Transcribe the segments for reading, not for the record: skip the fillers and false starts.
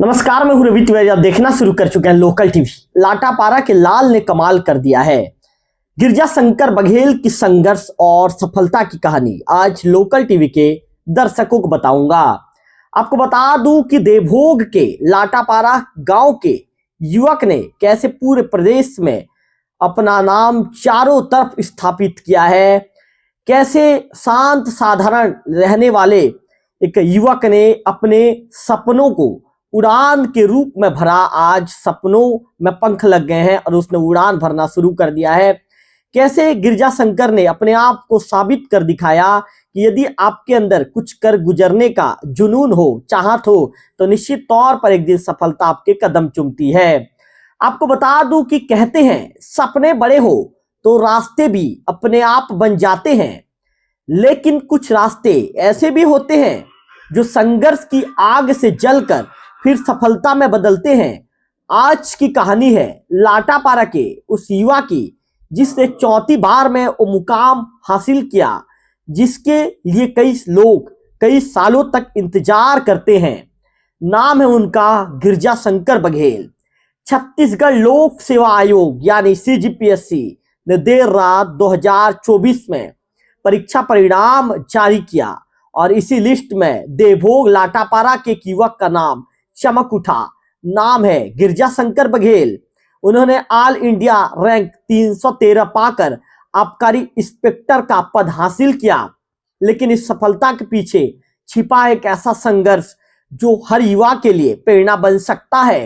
नमस्कार, मैं हूं रवि तिवारी। आप देखना शुरू कर चुके हैं लोकल टीवी। लाटापारा के लाल ने कमाल कर दिया है। गिरजा शंकर बघेल की संघर्ष और सफलता की कहानी आज लोकल टीवी के दर्शकों को बताऊंगा। आपको बता दूं कि देवभोग के लाटापारा गांव के युवक ने कैसे पूरे प्रदेश में अपना नाम चारों तरफ स्थापित किया है। कैसे शांत साधारण रहने वाले एक युवक ने अपने सपनों को उड़ान के रूप में भरा। आज सपनों में पंख लग गए हैं और उसने उड़ान भरना शुरू कर दिया है। कैसे गिरजा शंकर ने अपने आप को साबित कर दिखाया कि यदि आपके अंदर कुछ कर गुजरने का जुनून हो, चाहत हो, तो निश्चित तौर पर एक दिन सफलता आपके कदम चूमती है। आपको बता दूं कि कहते हैं सपने बड़े हो तो रास्ते भी अपने आप बन जाते हैं, लेकिन कुछ रास्ते ऐसे भी होते हैं जो संघर्ष की आग से जलकर फिर सफलता में बदलते हैं। आज की कहानी है लाटापारा के उस युवा की जिसने चौथी बार में वो मुकाम हासिल किया, जिसके लिए कई लोग कई सालों तक इंतजार करते हैं। नाम है उनका गिरजा शंकर बघेल। छत्तीसगढ़ लोक सेवा आयोग यानी CGPSC ने देर रात 2024 में परीक्षा परिणाम जारी किया और इसी लिस्ट में देवभोग लाटापारा के युवक का नाम चमक उठा। नाम है गिरजा शंकर बघेल। उन्होंने ऑल इंडिया रैंक 313 पाकर आबकारी इंस्पेक्टर का पद हासिल किया। लेकिन इस सफलता के पीछे छिपा एक ऐसा संघर्ष जो हर युवा के लिए प्रेरणा बन सकता है।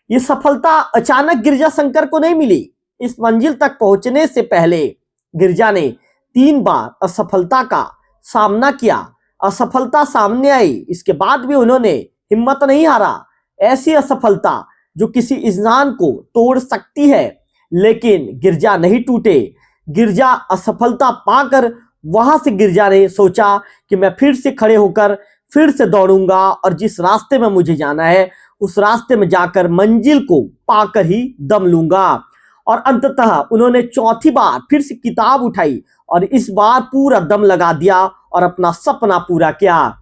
ये सफलता अचानक गिरजा शंकर को नहीं मिली। इस मंजिल तक पहुंचने से पहले गिरजा ने 3 बार असफलता का सामना किया। असफलता सामने आई, इसके बाद भी उन्होंने हिम्मत नहीं हारा। ऐसी असफलता जो किसी इंसान को तोड़ सकती है, लेकिन गिरजा नहीं टूटे। गिरजा असफलता पाकर वहां से गिरजा ने सोचा कि मैं फिर से खड़े होकर फिर से दौड़ूंगा और जिस रास्ते में मुझे जाना है उस रास्ते में जाकर मंजिल को पाकर ही दम लूंगा। और अंततः उन्होंने चौथी बार फिर से किताब उठाई और इस बार पूरा दम लगा दिया और अपना सपना पूरा किया।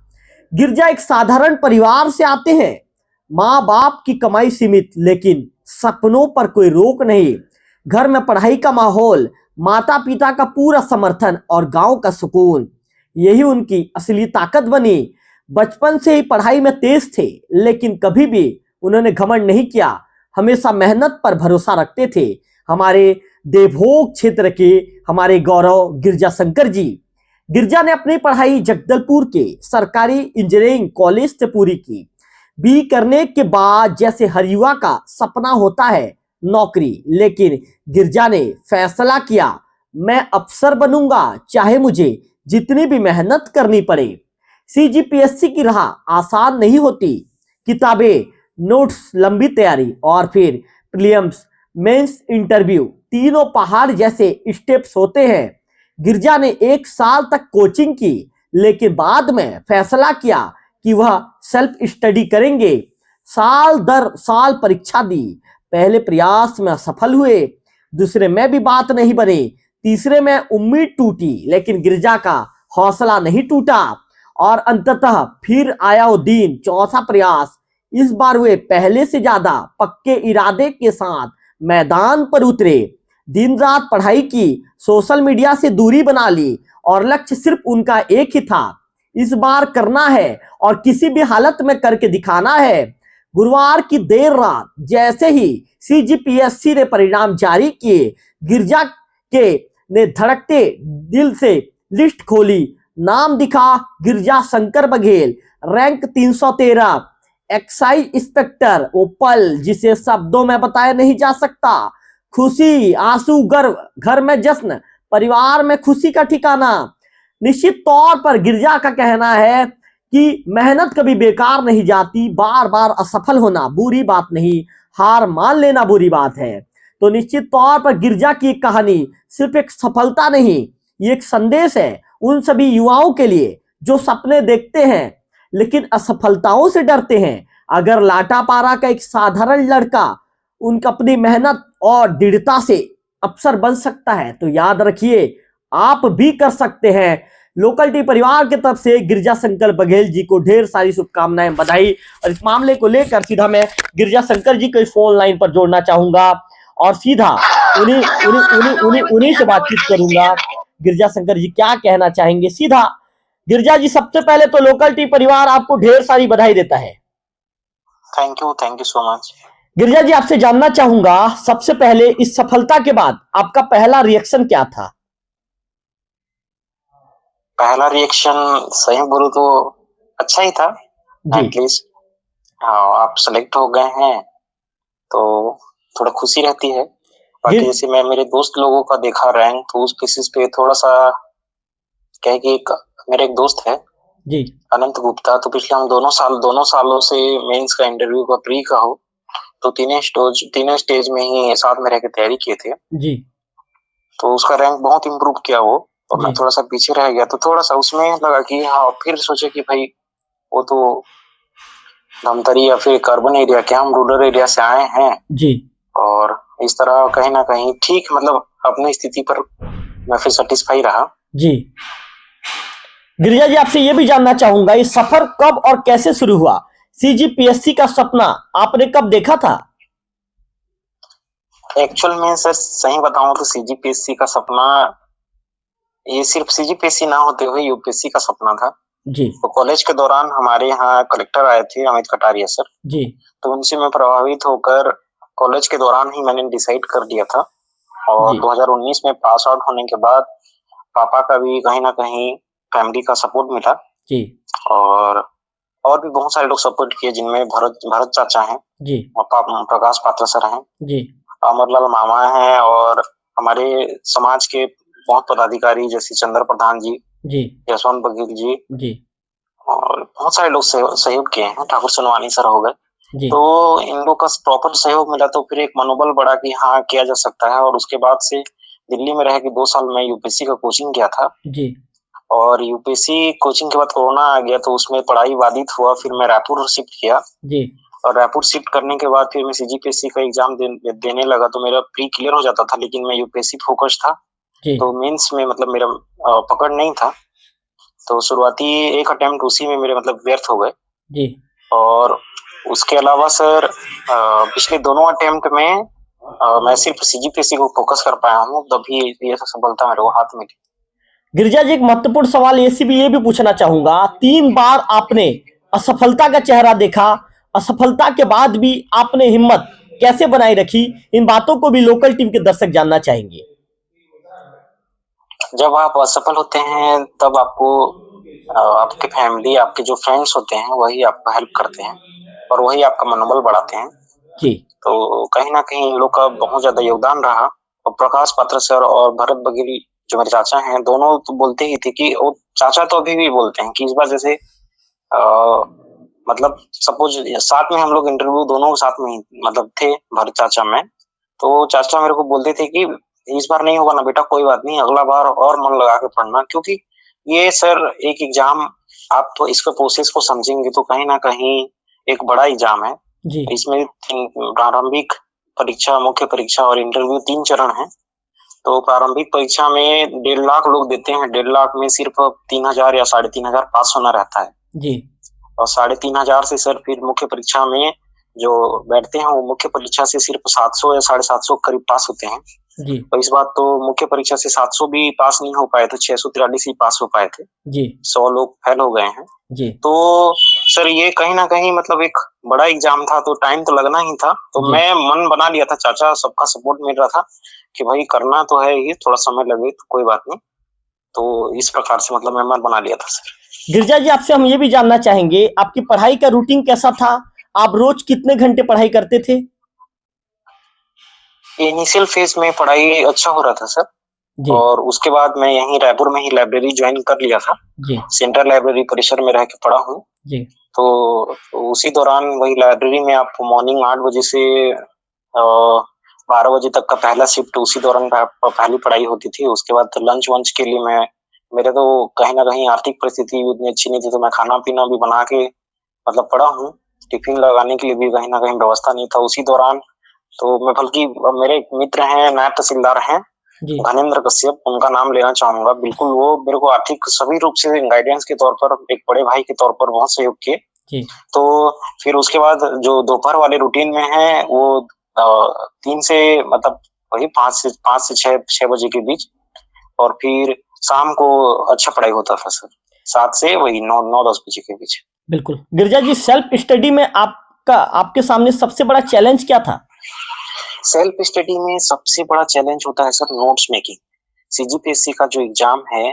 गिरजा एक साधारण परिवार से आते हैं। माँ बाप की कमाई सीमित, लेकिन सपनों पर कोई रोक नहीं। घर में पढ़ाई का माहौल, माता पिता का पूरा समर्थन और गांव का सुकून, यही उनकी असली ताकत बनी। बचपन से ही पढ़ाई में तेज थे, लेकिन कभी भी उन्होंने घमंड नहीं किया। हमेशा मेहनत पर भरोसा रखते थे। हमारे देवभोग क्षेत्र के हमारे गौरव गिरजा शंकर जी। गिरजा ने अपनी पढ़ाई जगदलपुर के सरकारी इंजीनियरिंग कॉलेज से पूरी की। बी करने के बाद जैसे हर युवा का सपना होता है नौकरी, लेकिन गिरजा ने फैसला किया मैं अफसर बनूंगा, चाहे मुझे जितनी भी मेहनत करनी पड़े। CGPSC की राह आसान नहीं होती। किताबें, नोट्स, लंबी तैयारी और फिर प्रीलिम्स, मेंस, इंटरव्यू, तीनों पहाड़ जैसे स्टेप्स होते हैं। गिरजा ने 1 साल तक कोचिंग की, लेकिन बाद में फैसला किया कि वह सेल्फ स्टडी करेंगे। साल दर साल परीक्षा दी। पहले प्रयास में असफल हुए, दूसरे में भी बात नहीं बनी, तीसरे में उम्मीद टूटी, लेकिन गिरजा का हौसला नहीं टूटा और अंततः फिर आया वो दिन, चौथा प्रयास। इस बार वे पहले से ज्यादा पक्के इरादे के साथ मैदान पर उतरे। दिन रात पढ़ाई की, सोशल मीडिया से दूरी बना ली और लक्ष्य सिर्फ उनका एक ही था, इस बार करना है और किसी भी हालत में करके दिखाना है। गुरुवार की देर रात जैसे ही CGPSC ने परिणाम जारी किए, गिरजा के ने धड़कते दिल से लिस्ट खोली। नाम दिखा Girja Shankar Baghel, rank 313, excise inspector. वो पल जिसे शब्दों में बताया नहीं जा सकता। खुशी, आंसू, गर्व, घर में जश्न, परिवार में खुशी का ठिकाना। निश्चित तौर पर गिरजा का कहना है कि मेहनत कभी बेकार नहीं जाती। बार बार असफल होना बुरी बात नहीं, हार मान लेना बुरी बात है। तो निश्चित तौर पर गिरजा की एक कहानी सिर्फ एक सफलता नहीं, ये एक संदेश है उन सभी युवाओं के लिए जो सपने देखते हैं लेकिन असफलताओं से डरते हैं। अगर लाटापारा का एक साधारण लड़का उनका अपनी मेहनत और दृढ़ता से अफसर बन सकता है, तो याद रखिए आप भी कर सकते हैं। लोकल टीवी परिवार की तरफ से गिरजा शंकर बघेल जी को ढेर सारी शुभकामनाएं, बधाई। और इस मामले को लेकर सीधा मैं गिरजा शंकर जी को इस फोन लाइन पर जोड़ना चाहूंगा और सीधा उन्हीं उन्हीं उन्हीं उन्हीं उन्हीं से बातचीत करूंगा। गिरजा शंकर जी क्या कहना चाहेंगे सीधा। गिरजा जी, सबसे पहले तो लोकल टीवी परिवार आपको ढेर सारी बधाई देता है। Thank you so much. Girja ji, आपसे जानना चाहूंगा सबसे पहले इस सफलता के बाद आपका पहला रिएक्शन क्या था? पहला रिएक्शन सही बोलूं तो अच्छा ही था। एटलीस्ट आप सेलेक्ट हो गए हैं तो थोड़ा खुशी रहती है। बाकी जैसे मैं मेरे दोस्त लोगों का देखा रैंक, तो उस बेसिस पे थोड़ा सा क्या है कि मेरे एक दोस्त है जी, अनंत गुप्ता, तो पिछले हम दोनों सालों से मेंस का इंटरव्यू का प्री का हो तो तीनों स्टेज में ही साथ में रह के तैयारी किए थे जी। तो उसका रैंक बहुत इम्प्रूव किया वो, और मैं थोड़ा सा पीछे रह गया, तो थोड़ा सा उसमें लगा कि हाँ, फिर सोचे कि भाई वो तो धमतरी या फिर अर्बन एरिया के, हम रूरल एरिया से आए हैं जी, और इस तरह कहीं ना कहीं ठीक मतलब अपनी स्थिति पर मैं फिर सेटिस्फाई रहा। जी। गिरिजा जी, आपसे ये भी जानना चाहूंगा ये सफर कब और कैसे शुरू हुआ? सीजीपीएससी का सपना आपने कब देखा था? एक्चुअल में सर सही बताऊं तो सीजीपीएससी का सपना ये सिर्फ सीजीपीएससी ना होते हुए यूपीएससी का सपना था जी। तो कॉलेज के दौरान हमारे यहाँ कलेक्टर आए थे अमित कटारिया सर जी। तो उनसे मैं प्रभावित होकर कॉलेज के दौरान ही मैंने डिसाइड कर दिया था और 2019 में पास आउट होने के बाद पापा का भी कहीं ना कहीं फैमिली का सपोर्ट मिला जी। और भी बहुत सारे लोग सपोर्ट किए जिनमें भरत चाचा हैं जी, प्रकाश पात्रा सर हैं जी, अमरलाल मामा हैं और हमारे समाज के बहुत पदाधिकारी जैसे चंद्र प्रधान जी, यशवंत बघेल जी, और बहुत सारे लोग सहयोग किए हैं, ठाकुर सोनवानी सर हो गए, तो इन लोग का प्रॉपर सहयोग मिला तो फिर एक मनोबल बढ़ा कि हाँ किया जा सकता है। और उसके बाद से दिल्ली में रह के 2 साल मैं यूपीएससी का कोचिंग किया था जी, और यूपीएससी कोचिंग के बाद कोरोना आ गया तो उसमें पढ़ाई बाधित हुआ, फिर मैं रायपुर शिफ्ट किया जी, और रायपुर शिफ्ट करने के बाद फिर मैं सीजीपीएससी का एग्जाम देने लगा तो मेरा प्री क्लियर हो जाता था, लेकिन मैं यूपीएससी फोकस था तो मेंस में मतलब मेरा पकड़ नहीं था, तो शुरुआती एक अटेम्प्ट उसी में मेरे मतलब व्यर्थ हो गए जी। और उसके अलावा सर पिछले दोनों अटेम्प्ट में मैं सिर्फ सीजीपीएससी को फोकस कर पाया हूँ, तभी ये सफलता मेरे को हाथ मिली। गिरिजा जी, एक महत्वपूर्ण सवाल ये भी पूछना चाहूंगा, 3 बार आपने असफलता का चेहरा देखा, असफलता के बाद भी आपने हिम्मत कैसे बनाए रखी? इन बातों को भी लोकल टीवी के दर्शक जानना चाहेंगे। जब आप असफल होते हैं तब आपको आपके फैमिली, आपके जो फ्रेंड्स होते हैं वही आपको हेल्प करते हैं और वही आपका मनोबल बढ़ाते हैं जी। तो कहीं ना कहीं इन लोग का बहुत ज्यादा योगदान रहा और प्रकाश पात्र सर और भरत बघेल जो मेरे चाचा हैं दोनों तो बोलते ही थे कि वो चाचा तो अभी भी बोलते हैं कि इस बार जैसे मतलब सपोज साथ में हम लोग इंटरव्यू दोनों साथ में मतलब थे भरत चाचा में, तो चाचा मेरे को बोलते थे कि इस बार नहीं होगा ना बेटा, कोई बात नहीं, अगला बार और मन लगा के पढ़ना, क्योंकि ये सर एक एग्जाम आप तो इसका प्रोसेस को समझेंगे तो कहीं ना कहीं एक बड़ा एग्जाम है जी। इसमें प्रारंभिक परीक्षा, मुख्य परीक्षा और इंटरव्यू 3 चरण है। तो प्रारंभिक परीक्षा में 1.5 लाख लोग देते हैं, 1.5 लाख में सिर्फ 3,000 या 3,500 पास होना रहता है जी। और 3,500 से सर फिर मुख्य परीक्षा में जो बैठते हैं वो मुख्य परीक्षा से सिर्फ 700 या 750 करीब पास होते हैं जी। और इस बात तो मुख्य परीक्षा से 700 भी पास नहीं हो पाए थे, 643 ही पास हो पाए थे जी। 100 लोग फेल हो गए हैं जी। तो सर ये कहीं ना कहीं मतलब एक बड़ा एग्जाम था तो टाइम तो लगना ही था, तो मैं मन बना लिया था, चाचा सबका सपोर्ट मिल रहा था कि भाई करना तो है ही, थोड़ा समय लगे तो कोई बात नहीं, तो इस प्रकार से मतलब मैं मन बना लिया था सर। गिरजा जी, आपसे हम ये भी जानना चाहेंगे आपकी पढ़ाई का रूटीन कैसा था? आप रोज कितने घंटे पढ़ाई करते थे? इनिशियल फेज में पढ़ाई अच्छा हो रहा था सर जी। और उसके बाद मैं यहीं रायपुर में ही लाइब्रेरी ज्वाइन कर लिया था जी। सेंट्रल लाइब्रेरी परिसर में रह के पढ़ा हूँ जी। तो उसी दौरान वही लाइब्रेरी में आप मॉर्निंग 8 बजे से 12 बजे तक का पहला शिफ्ट, उसी दौरान पहली पढ़ाई होती थी। उसके बाद लंच वंच के लिए मेरे तो कहीं ना कहीं आर्थिक परिस्थिति उतनी अच्छी नहीं थी, तो मैं खाना पीना भी बना के मतलब पढ़ा हूँ, टिफिन लगाने के लिए भी कहीं ना कहीं व्यवस्था नहीं था उसी दौरान। तो मैं बल्कि मेरे एक मित्र हैं, नायब तहसीलदार हैं जी घनेंद्र कश्यप, उनका नाम लेना चाहूंगा। बिल्कुल वो मेरे को आर्थिक सभी रूप से गाइडेंस के तौर पर, एक बड़े भाई के तौर पर बहुत सहयोग किए। जी तो फिर उसके बाद जो दोपहर वाले रूटीन में है वो 3 से मतलब वही 5 से 6 बजे के बीच, और फिर शाम को अच्छा पढ़ाई होता था सर, 7 से वही 9-10 बजे के बीच। बिल्कुल। गिरिजा जी, सेल्फ स्टडी में आपके सामने सबसे बड़ा चैलेंज क्या था? सेल्फ स्टडी में सबसे बड़ा चैलेंज होता है सर नोट्स मेकिंग। सीजीपीएससी का जो एग्जाम है,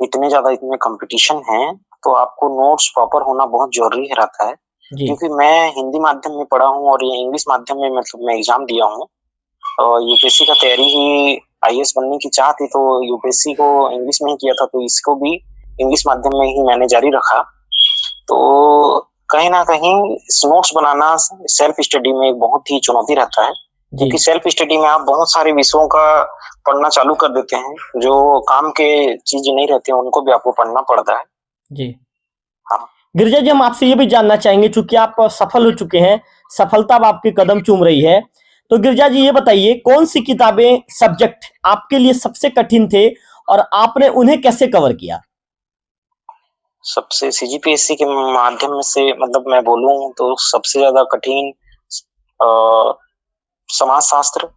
इतने कंपटीशन है, तो आपको नोट्स प्रॉपर होना बहुत जरूरी रहता है। जी क्योंकि मैं हिंदी माध्यम में पढ़ा हूँ और ये इंग्लिश माध्यम में मतलब मैं एग्जाम दिया हूँ, और यूपीएससी का तैयारी ही आईएएस बनने की चाह थी, तो यूपीएससी को इंग्लिश में ही किया था, तो इसको भी इंग्लिश माध्यम में ही मैंने जारी रखा। तो कहीं ना कहीं नोट्स बनाना सेल्फ स्टडी में एक बहुत ही चुनौती रहता है, जी क्योंकि सेल्फ स्टडी में आप बहुत सारे विषयों का पढ़ना चालू कर देते हैं, जो काम के चीज नहीं रहते हैं उनको भी आपको पढ़ना पड़ता है। जी। हाँ गिरिजा जी, हम आपसे ये भी जानना चाहेंगे, चूंकि आप सफल हो चुके हैं, सफलता अब आपके कदम चूम रही है, तो गिरिजा जी ये बताइए, कौन सी किताबें, सब्जेक्ट आपके लिए सबसे कठिन थे और आपने उन्हें कैसे कवर किया? सबसे सीजीपीएससी के माध्यम से मतलब मैं बोलूं तो सबसे ज्यादा कठिन समाज शास्त्र,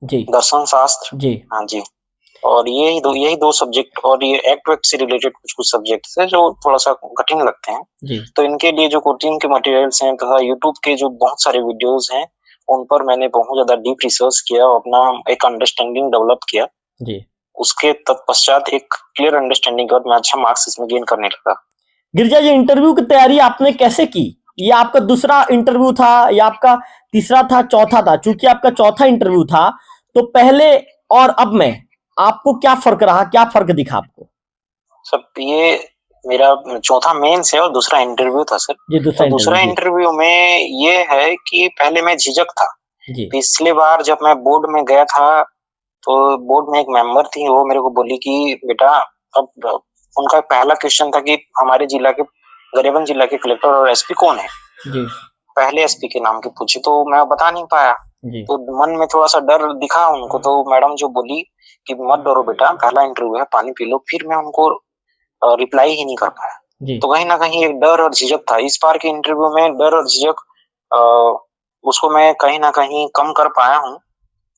जी दर्शन शास्त्र। जी हाँ जी। और यही दो सब्जेक्ट, और ये एक्ट वैक्ट से रिलेटेड कुछ कुछ सब्जेक्ट है जो थोड़ा सा कठिन लगते हैं। जी तो इनके लिए जो कोचिंग के मटेरियल्स हैं तथा यूट्यूब के जो बहुत सारे वीडियोस हैं, उन पर मैंने बहुत ज्यादा डीप रिसर्च किया और अपना एक अंडरस्टैंडिंग डेवलप किया। जी। उसके तत्पश्चात एक क्लियर अंडरस्टैंडिंग और मैं अच्छा मार्क्स इसमें गेन करने लगा। गिरिजा जी, इंटरव्यू की तैयारी आपने कैसे की? ये आपका दूसरा इंटरव्यू था या आपका तीसरा था, चौथा था? चूंकि आपका चौथा इंटरव्यू था, तो पहले और अब में आपको क्या फर्क रहा, क्या फर्क दिखा आपको? सब ये मेरा चौथा मेंस है और दूसरा इंटरव्यू था सर। जी, दूसरा तो दूसरा इंटरव्यू। जी इंटरव्यू में ये है कि पहले मैं झिझक था। जी पिछली बार जब मैं बोर्ड में गया था, तो बोर्ड में एक मेंबर थी, वो मेरे को बोली कि बेटा, अब उनका पहला क्वेश्चन था कि हमारे जिला के, गरियाबंद जिला के कलेक्टर और एसपी कौन है। जी पहले एसपी के नाम के पूछे तो मैं बता नहीं पाया, जी तो मन में थोड़ा सा डर दिखा उनको। तो मैडम जो बोली कि मत डरो बेटा, पहला इंटरव्यू है, पानी पी लो, फिर मैं उनको रिप्लाई ही नहीं कर पाया। जी तो कहीं ना कहीं एक डर और झिझक था। इस बार के इंटरव्यू में डर और झिझक अ, उसको मैं कहीं ना कहीं कम कर पाया हूँ।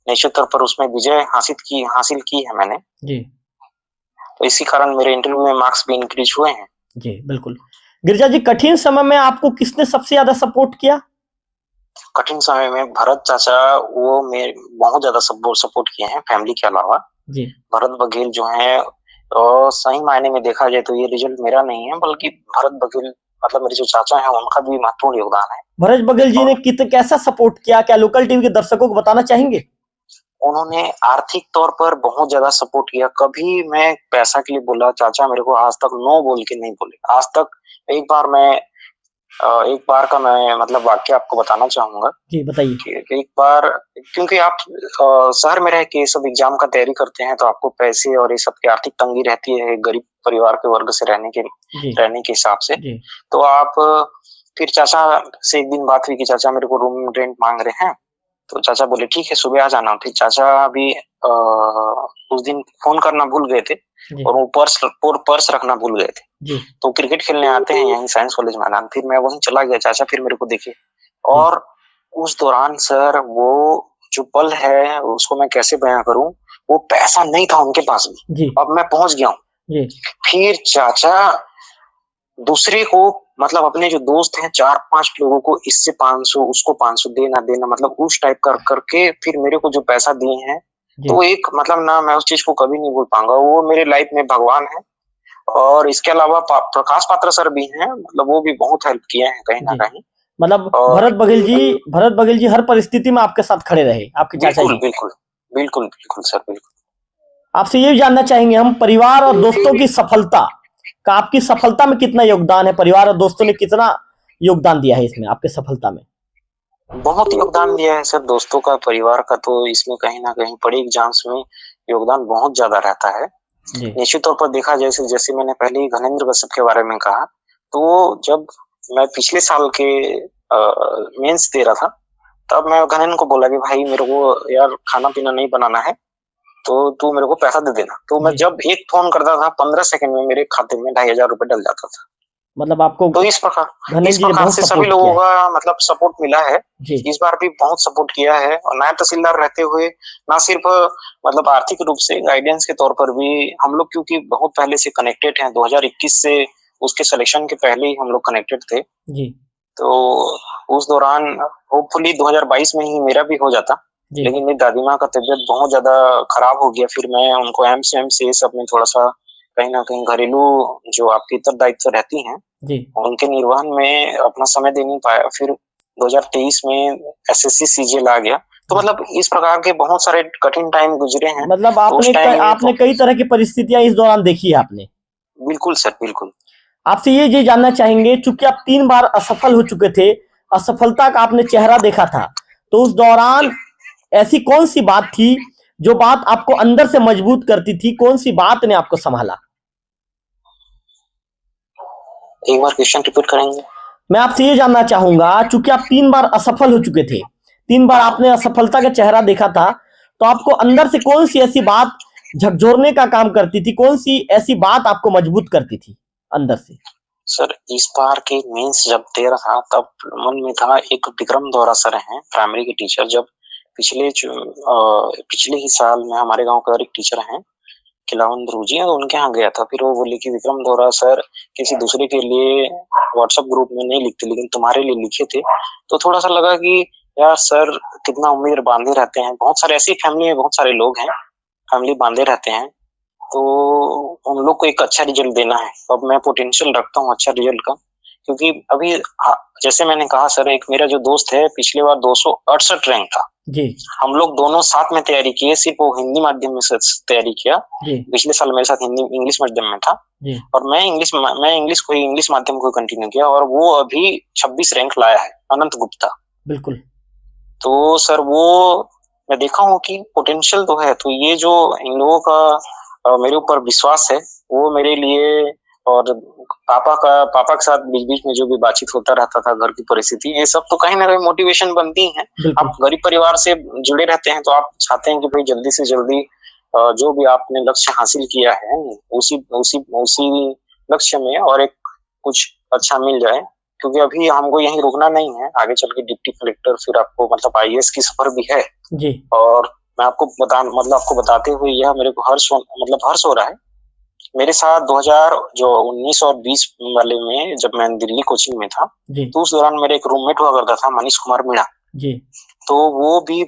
निश्चित तौर पर उसमें विजय हासिल की है मैंने। जी तो इसी कारण मेरे इंटरव्यू में मार्क्स भी इंक्रीज हुए हैं। जी बिल्कुल। गिरिजा जी, कठिन समय में आपको किसने सबसे ज्यादा सपोर्ट किया? कठिन समय में भरत चाचा, वो मेरे बहुत ज्यादा सपोर्ट किए हैं फैमिली के अलावा। जी भरत बघेल जो है, और सही मायने में देखा जाए तो ये रिजल्ट मेरा नहीं है, बल्कि भरत बघेल मतलब मेरे जो चाचा हैं उनका भी महत्वपूर्ण योगदान है। भरत बघेल जी ने कैसा सपोर्ट किया, क्या लोकल टीवी के दर्शकों को बताना चाहेंगे? उन्होंने आर्थिक तौर पर बहुत ज्यादा सपोर्ट किया। कभी मैं पैसा के लिए बोला चाचा मेरे को, आज तक नो बोल के नहीं बोले आज तक। एक बार का मैं मतलब वाक्य आपको बताना चाहूंगा जी बताइए। कि एक बार, क्योंकि आप शहर में रह के सब एग्जाम का तैयारी करते हैं, तो आपको पैसे और ये सब की आर्थिक तंगी रहती है, गरीब परिवार के वर्ग से रहने के हिसाब से। जी तो आप फिर चाचा से एक दिन बात हुई कि चाचा मेरे को रूम रेंट मांग रहे हैं। तो चाचा बोले ठीक है, सुबह आ जाना। फिर चाचा भी उस दिन फोन करना भूल गए थे, जी और वो पर्स रखना भूल गए थे। जी तो क्रिकेट खेलने आते हैं यहीं साइंस कॉलेज मैदान, फिर मैं वहीं चला गया, चाचा फिर मेरे को देखे। और उस दौरान सर वो जो पल है उसको मैं कैसे बयां करूं, वो पैसा नहीं था उनके पास भी, जी अब मैं पहुंच गया हूँ। जी फिर चाचा दूसरे को मतलब अपने जो दोस्त हैं 4-5 लोगों को इससे 500 उसको 500 देना मतलब उस टाइप कर करके फिर मेरे को जो पैसा दिए हैं, तो एक मतलब ना मैं उस चीज को कभी नहीं भूल पाऊंगा। वो मेरे लाइफ में भगवान है। और इसके अलावा प्रकाश पात्रा सर भी हैं, मतलब वो भी बहुत हेल्प किए हैं कहीं ना कहीं। मतलब और भरत बघेल जी हर परिस्थिति में आपके साथ खड़े रहे, आपके चाचा जी। बिल्कुल सर, बिल्कुल। आपसे ये भी जानना चाहेंगे हम, परिवार और दोस्तों की सफलता का आपकी सफलता में कितना योगदान है? परिवार और दोस्तों ने कितना योगदान दिया है इसमें, आपके सफलता में? बहुत योगदान दिया है सर दोस्तों का, परिवार का, तो इसमें कहीं ना कहीं बड़े एग्जाम्स में योगदान बहुत ज्यादा रहता है। निश्चित तौर पर देखा जाए, जैसे मैंने पहले ही घनेंद्र कश्यप के बारे में कहा, तो जब मैं पिछले साल के मेंस दे रहा था, तब मैं घनेंद्र को बोला कि भाई मेरे को यार खाना पीना नहीं बनाना है, तो तू मेरे को पैसा दे देना। तो मैं जी। जब एक फोन करता था 15 सेकंड में मेरे खाते में 2,500 रुपए डल जाता था। मतलब आपको तो इस धनेश जी ने प्रकार बहुत से सभी सपोर्ट लोगों किया है। का मतलब सपोर्ट मिला है। जी। इस बार भी बहुत सपोर्ट किया है और नायब तहसीलदार रहते हुए ना सिर्फ मतलब आर्थिक रूप से गाइडेंस के तौर पर भी हम लोग क्योंकि बहुत पहले से कनेक्टेड हैं, 2021 से उसके सिलेक्शन के पहले ही हम लोग कनेक्टेड थे। जी। तो उस दौरान होपफुली 2022 में ही मेरा भी हो जाता, जी। लेकिन मेरी दादी माँ का तबीयत बहुत ज्यादा खराब हो गया। फिर मैं उनको एम्स ये सब में थोड़ा सा कहीं ना कहीं घरेलू जो आपकी उत्तरदायित्व रहती हैं जी। उनके निर्वहन में अपना समय दे नहीं पाया। फिर 2023 में एसएससी सीजीएल आ गया। तो मतलब इस प्रकार के बहुत सारे कठिन टाइम गुजरे हैं। मतलब तो उस टाइम आपने कई तरह की परिस्थितियां इस दौरान देखी है आपने। बिल्कुल सर, बिल्कुल। आपसे ये जानना चाहेंगे, चूंकि आप 3 बार असफल हो चुके थे, असफलता का आपने चेहरा देखा था, तो उस दौरान ऐसी कौन सी बात थी जो बात आपको अंदर से मजबूत करती थी? कौन सी बात ने आपको संभाला? एक बार क्वेश्चन रिपीट करेंगे? मैं आपसे ये जानना चाहूंगा, चूंकि आप 3 बार असफल हो चुके थे, 3 बार आपने असफलता का चेहरा देखा था, तो आपको अंदर से कौन सी ऐसी बात झकझोरने का काम करती थी? कौन सी ऐसी बात आपको मजबूत करती थी अंदर से? सर इस बार के मेंस जब दे रहा तब मन में था, एक विक्रम दौरा सर हैं प्राइमरी के टीचर, जब पिछले ही साल में हमारे गांव का एक टीचर हैं खिलावन ध्रुव जी, तो उनके यहाँ गया था। फिर वो बोले कि विक्रम दौरा सर किसी दूसरे के लिए व्हाट्सएप ग्रुप में नहीं लिखते लेकिन तुम्हारे लिए लिखे थे। तो थोड़ा सा लगा कि यार सर कितना उम्मीद बांधे रहते हैं। बहुत सारे ऐसी फैमिली में बहुत सारे लोग हैं, फैमिली बांधे रहते हैं, तो उन लोग को एक अच्छा रिजल्ट देना है। अब मैं पोटेंशियल रखता हूँ अच्छा रिजल्ट का, क्योंकि अभी जैसे मैंने कहा सर, एक मेरा जो दोस्त है पिछले बार 268 रैंक था जी। हम लोग दोनों साथ में तैयारी किए, सिर्फ वो हिंदी माध्यम में तैयारी किया। पिछले साल मेरे साथ हिंदी इंग्लिश माध्यम में था जी। और मैं इंग्लिश माध्यम को कंटिन्यू किया और वो अभी 26 रैंक लाया है, अनंत गुप्ता। बिल्कुल। तो सर वो मैं देखा हूँ कि पोटेंशियल तो है। तो ये जो इन लोगों का मेरे ऊपर विश्वास है वो मेरे लिए, और पापा के साथ बीच बीच में जो भी बातचीत होता रहता था, घर की परिस्थिति, ये सब तो कहीं ना कहीं मोटिवेशन बनती है। आप गरीब परिवार से जुड़े रहते हैं तो आप चाहते हैं कि भाई जल्दी से जल्दी जो भी आपने लक्ष्य हासिल किया है उसी लक्ष्य में और एक कुछ अच्छा मिल जाए, क्योंकि अभी हमको यहीं रुकना नहीं है, आगे चल के डिप्टी कलेक्टर, फिर आपको मतलब आईएएस की सफर भी है जी। और मैं आपको आपको बताते हुए यह मेरे को हर्ष हो रहा है। मेरे साथ 2019 और 20 वाले में जब मैं दिल्ली कोचिंग में था तो उस दौरान मेरे एक रूममेट हुआ करता था, मनीष कुमार मीणा जी। तो वो भी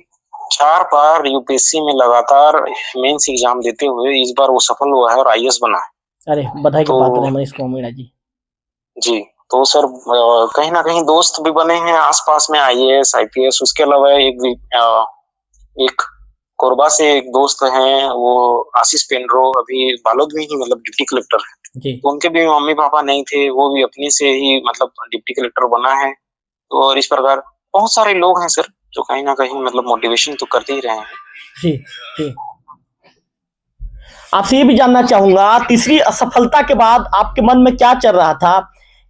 4 बार यूपीएससी में लगातार मेंस एग्जाम देते हुए इस बार वो सफल हुआ है और आईएएस बना है। अरे बधाई के पात्र हैं मनीष कुमार मीणा जी। जी। तो सर कहीं ना कहीं दोस्त भी बने हैं आसपास में, आईएएस आईपीएस। उसके अलावा एक कोरबा से एक दोस्त हैं, वो आशीष पेंड्रो, अभी बालोद में ही मतलब डिप्टी कलेक्टर है। तो उनके भी मम्मी पापा नहीं थे, वो भी अपने से ही मतलब डिप्टी कलेक्टर बना है। तो और इस प्रकार बहुत सारे लोग हैं सर जो कहीं ना कहीं मतलब मोटिवेशन तो करते ही रहे हैं। जी जी। आपसे ये भी जानना चाहूंगा, तीसरी असफलता के बाद आपके मन में क्या चल रहा था?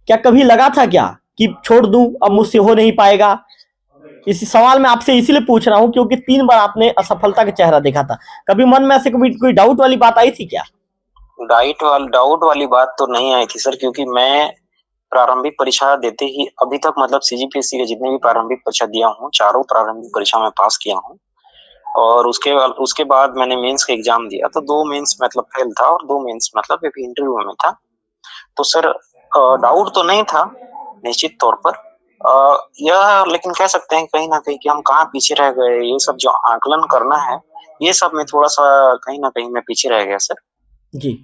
क्या कभी लगा था क्या कि छोड़ दूं, अब मुझसे हो नहीं पाएगा? इस सवाल में आपसे इसीलिए पूछ रहा हूं क्योंकि 3 बार आपने असफलता का चेहरा देखा था। कभी मन में ऐसे कोई डाउट वाली बात आई थी क्या? डाउट वाली बात तो नहीं आई थी सर, क्योंकि मैं प्रारंभिक परीक्षा देते ही अभी तक मतलब सीजीपीएससी के जितने भी प्रारंभिक परीक्षा दिया हूँ, चारों प्रारंभिक परीक्षा में पास किया हूँ। और उसके बाद मैंने मेंस का एग्जाम दिया तो 2 मेंस मतलब फेल था और 2 मेंस मतलब अभी इंटरव्यू में था। तो सर डाउट तो नहीं था निश्चित तौर पर, यह लेकिन कह सकते हैं कहीं ना कहीं कि हम कहाँ पीछे रह गए, ये सब जो आकलन करना है ये सब में थोड़ा सा कहीं ना कहीं मैं पीछे रह गया सर। जी।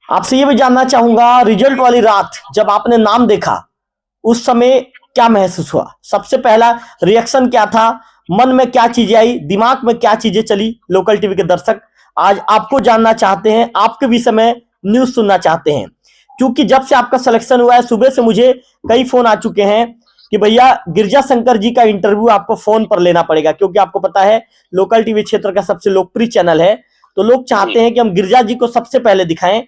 आपसे ये भी जानना चाहूंगा, रिजल्ट वाली रात जब आपने नाम देखा उस समय क्या महसूस हुआ? सबसे पहला रिएक्शन क्या था? मन में क्या चीजें आई? दिमाग में क्या चीजें चली? लोकल टीवी के दर्शक आज आपको जानना चाहते हैं, आपके विषय में न्यूज सुनना चाहते हैं, क्योंकि जब से आपका सिलेक्शन हुआ है सुबह से मुझे कई फोन आ चुके हैं कि भैया गिरजा शंकर जी का इंटरव्यू आपको फोन पर लेना पड़ेगा, क्योंकि आपको पता है लोकल टीवी क्षेत्र का सबसे लोकप्रिय चैनल है, तो लोग चाहते हैं कि हम गिरजा जी को सबसे पहले दिखाएं।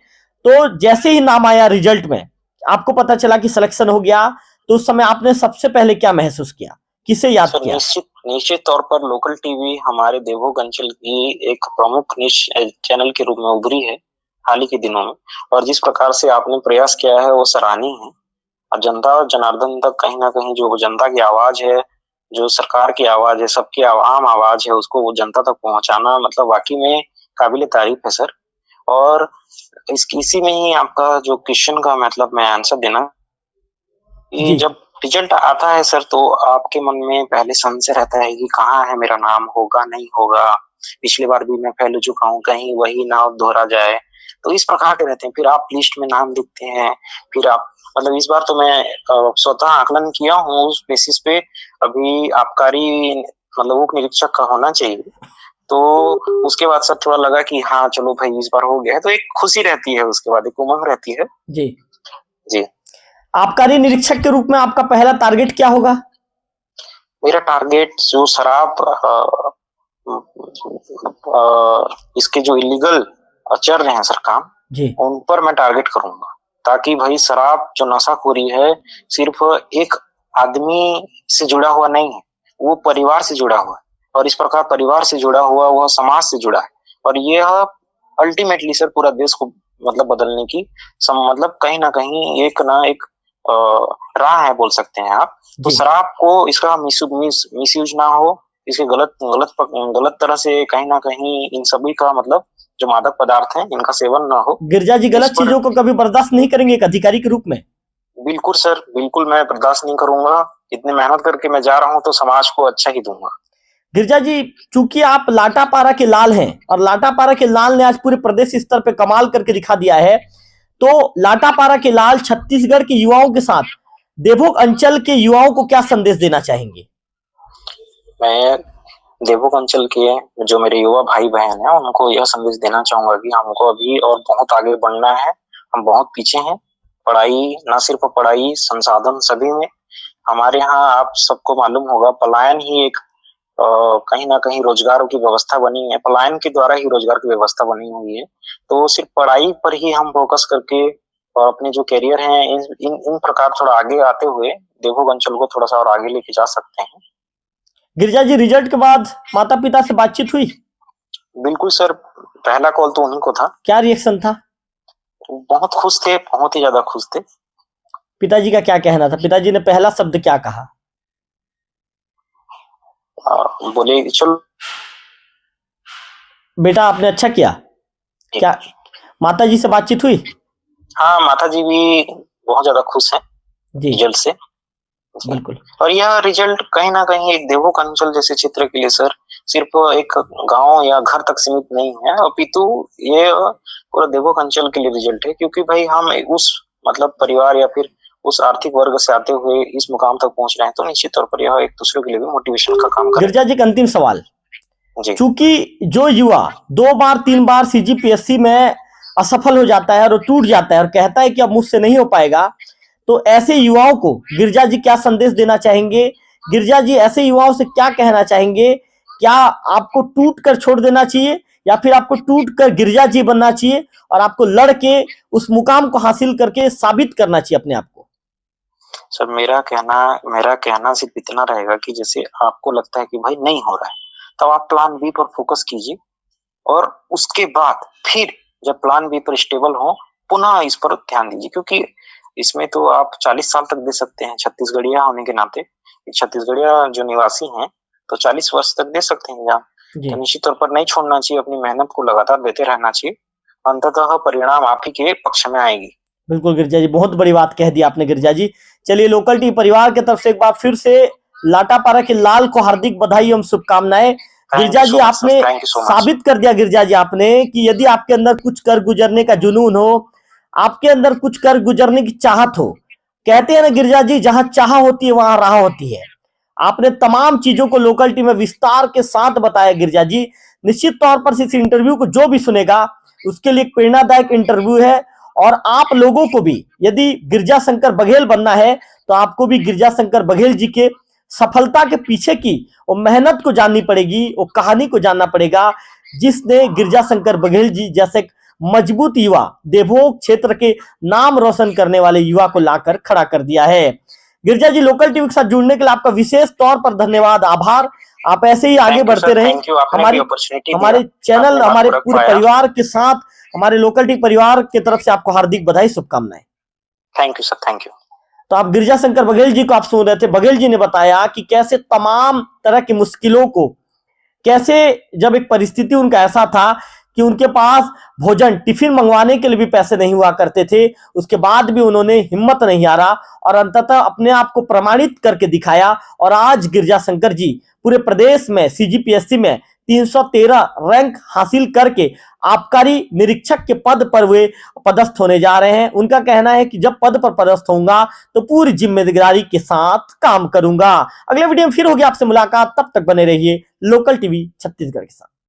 तो जैसे ही नाम आया रिजल्ट में, आपको पता चला कि सिलेक्शन हो गया, तो उस समय आपने सबसे पहले क्या महसूस किया, किसे याद किया? निश्चित तौर पर लोकल टीवी हमारे देवभोग अंचल की एक प्रमुख निश चैनल के रूप में उभरी है हाल ही के दिनों में, और जिस प्रकार से आपने प्रयास किया है वो सराहनीय है। और जनता और जनार्दन तक कहीं ना कहीं जो जनता की आवाज है, जो सरकार की आवाज है, सबकी आम आवाज है, उसको वो जनता तक पहुंचाना मतलब वाकई में काबिले तारीफ है सर। और इसी में ही आपका जो क्वेश्चन का मतलब मैं आंसर देना कि जी जब रिजल्ट आता है सर तो आपके मन में पहले संशय रहता है कि कहाँ है मेरा नाम, होगा नहीं होगा, पिछली बार भी मैं फैल चुका हूँ, कहीं वही ना दोहरा जाए, तो इस प्रकार के रहते हैं। फिर आप लिस्ट में नाम लिखते हैं, फिर आप मतलब इस बार तो मैं स्वतः आकलन किया हूँ उस बेसिस पे, अभी आबकारी मतलब उप निरीक्षक का होना चाहिए, तो उसके बाद सर थोड़ा लगा कि हाँ चलो भाई इस बार हो गया है, तो एक खुशी रहती है, उसके बाद एक उमंग रहती है। जी जी आबकारी निरीक्षक के रूप में आपका पहला टारगेट क्या होगा? मेरा टारगेट जो शराब इसके जो इलीगल चल रहे हैं सर काम, जी उन पर मैं टारगेट करूंगा, ताकि भाई शराब जो नशाखोरी है सिर्फ एक आदमी से जुड़ा हुआ नहीं है, वो परिवार से जुड़ा हुआ है, और इस प्रकार परिवार से जुड़ा हुआ वह समाज से जुड़ा है, और यह अल्टीमेटली सर पूरा देश को मतलब बदलने की मतलब कहीं ना कहीं एक ना एक राह है बोल सकते हैं आप। तो शराब को इसका मिसयूज ना हो, इसके गलत तरह से कहीं ना कहीं इन सभी का मतलब जो मादक पदार्थ हैं इनका सेवन ना हो। गिरजा जी गलत चीजों को कभी बर्दाश्त नहीं करेंगे एक अधिकारी के रूप में? बिल्कुल सर, बिल्कुल मैं बर्दाश्त नहीं करूंगा, इतनी मेहनत करके मैं जा रहा हूँ तो समाज को अच्छा ही दूंगा। गिरजा जी चूंकि आप लाटापारा के लाल हैं और लाटापारा के लाल ने आज पूरे प्रदेश स्तर पे कमाल करके दिखा दिया है, तो लाटापारा के लाल छत्तीसगढ़ के युवाओं के साथ देवभोग अंचल के युवाओं को क्या संदेश देना चाहेंगे? मैं देवभोग अंचल के जो मेरे युवा भाई बहन हैं उनको यह संदेश देना चाहूंगा कि हमको अभी और बहुत आगे बढ़ना है, हम बहुत पीछे हैं। पढ़ाई, ना सिर्फ पढ़ाई, संसाधन सभी में हमारे यहाँ आप सबको मालूम होगा पलायन ही एक कहीं ना कहीं रोजगारों की व्यवस्था बनी है, पलायन के द्वारा ही रोजगार की व्यवस्था बनी हुई है। तो सिर्फ पढ़ाई पर ही हम फोकस करके और अपने जो करियर है इन प्रकार थोड़ा आगे आते हुए देवभोग अंचल को थोड़ा सा और आगे लेके जा सकते हैं। गिरजा जी रिजल्ट के बाद माता पिता से बातचीत हुई? बिल्कुल सर, पहला कॉल तो उन्हीं को था। क्या रिएक्शन था? बहुत खुश थे, बहुत ही ज्यादा खुश थे। पिताजी का क्या कहना था? पिताजी ने पहला शब्द क्या कहा? बोले चलो बेटा आपने अच्छा किया। क्या माता जी से बातचीत हुई? हाँ, माता जी भी बहुत ज्यादा खुश हैं रिजल्ट से। बिल्कुल। और यह रिजल्ट कहीं ना कहीं एक देवभोग अंचल जैसे क्षेत्र के लिए सर सिर्फ एक गांव या घर तक सीमित नहीं है, अपितु ये पूरा देवभोग अंचल के लिए रिजल्ट है, क्योंकि भाई हम उस मतलब परिवार या फिर उस आर्थिक वर्ग से आते हुए इस मुकाम तक पहुंच रहे हैं, तो निश्चित तौर पर यह एक दूसरे के लिए भी मोटिवेशन का काम करेगा। गिरजा जी का अंतिम सवाल, चूंकि जो युवा 2 बार 3 बार सीजीपीएससी में असफल हो जाता है और टूट जाता है और कहता है कि अब मुझसे नहीं हो पाएगा, तो ऐसे युवाओं को गिरजा जी क्या संदेश देना चाहेंगे? गिरजा जी ऐसे युवाओं से क्या कहना चाहेंगे? क्या आपको टूट कर छोड़ देना चाहिए या फिर आपको टूट कर गिरजा जी बनना चाहिए और आपको लड़ के उस मुकाम को हासिल करके साबित करना चाहिए अपने आप को? सर मेरा कहना सिर्फ इतना रहेगा कि जैसे आपको लगता है कि भाई नहीं हो रहा है, तब आप प्लान बी पर फोकस कीजिए, और उसके बाद फिर जब प्लान बी पर स्टेबल हो पुनः इस पर ध्यान दीजिए, क्योंकि इसमें तो आप 40 साल तक दे सकते हैं। छत्तीसगढ़िया होने के नाते छत्तीसगढ़िया जो निवासी हैं तो 40 वर्ष तक दे सकते हैं एग्जाम। तो निश्चित तौर पर नहीं छोड़ना चाहिए, अपनी मेहनत को लगातार देते रहना चाहिए, अंततः परिणाम आप ही के पक्ष में आएगी। बिल्कुल गिरजा जी, बहुत बड़ी बात कह दी आपने गिरजा जी। चलिए लोकल टीवी परिवार की तरफ से एक बार फिर से लाटापारा के लाल को हार्दिक बधाई एवं शुभकामनाएं। गिरजा जी आपने साबित कर दिया गिरजा जी आपने कि यदि आपके अंदर कुछ कर गुजरने का जुनून हो, आपके अंदर कुछ कर गुजरने की चाहत हो, कहते हैं ना गिरजा जी जहां चाह होती है वहां राह होती है। आपने तमाम चीजों को लोकल टीवी में विस्तार के साथ बताया गिरजा जी। निश्चित तौर पर इस इंटरव्यू को जो भी सुनेगा उसके लिए प्रेरणादायक इंटरव्यू है, और आप लोगों को भी यदि गिरजा शंकर बघेल बनना है तो आपको भी गिरजा शंकर बघेल जी के सफलता के पीछे की वो मेहनत को जाननी पड़ेगी, वो कहानी को जानना पड़ेगा जिसने गिरजा शंकर बघेल जी जैसे मजबूत युवा, देवभोग क्षेत्र के नाम रोशन करने वाले युवा को लाकर खड़ा कर दिया है। गिरजा जी लोकल टीवी के साथ जुड़ने के लिए आपका विशेष तौर पर धन्यवाद, आभार। आप ऐसे ही आगे बढ़ते रहें। थैंक यू, आपने हमारी भी अपॉर्चुनिटी हमारे चैनल, हमारे पूरे परिवार के साथ, हमारे लोकल टीवी परिवार की तरफ से आपको हार्दिक बधाई, शुभकामनाएं। Thank you sir, thank you. तो आप गिरजा शंकर बघेल जी को आप सुन रहे थे। बघेल जी ने बताया कि कैसे तमाम तरह की मुश्किलों को, कैसे जब एक परिस्थिति उनका ऐसा था कि उनके पास भोजन टिफिन मंगवाने के लिए भी पैसे नहीं हुआ करते थे, उसके बाद भी उन्होंने हिम्मत नहीं हारा और अंततः अपने आप को प्रमाणित करके दिखाया। और आज गिरजा शंकर जी पूरे प्रदेश में सीजीपीएससी में 313 रैंक हासिल करके आबकारी निरीक्षक के पद पर वे पदस्थ होने जा रहे हैं। उनका कहना है कि जब पद पर पदस्थ होऊंगा तो पूरी जिम्मेदारी के साथ काम करूंगा। अगले वीडियो में फिर होगी आपसे मुलाकात, तब तक बने रहिए लोकल टीवी छत्तीसगढ़ के साथ।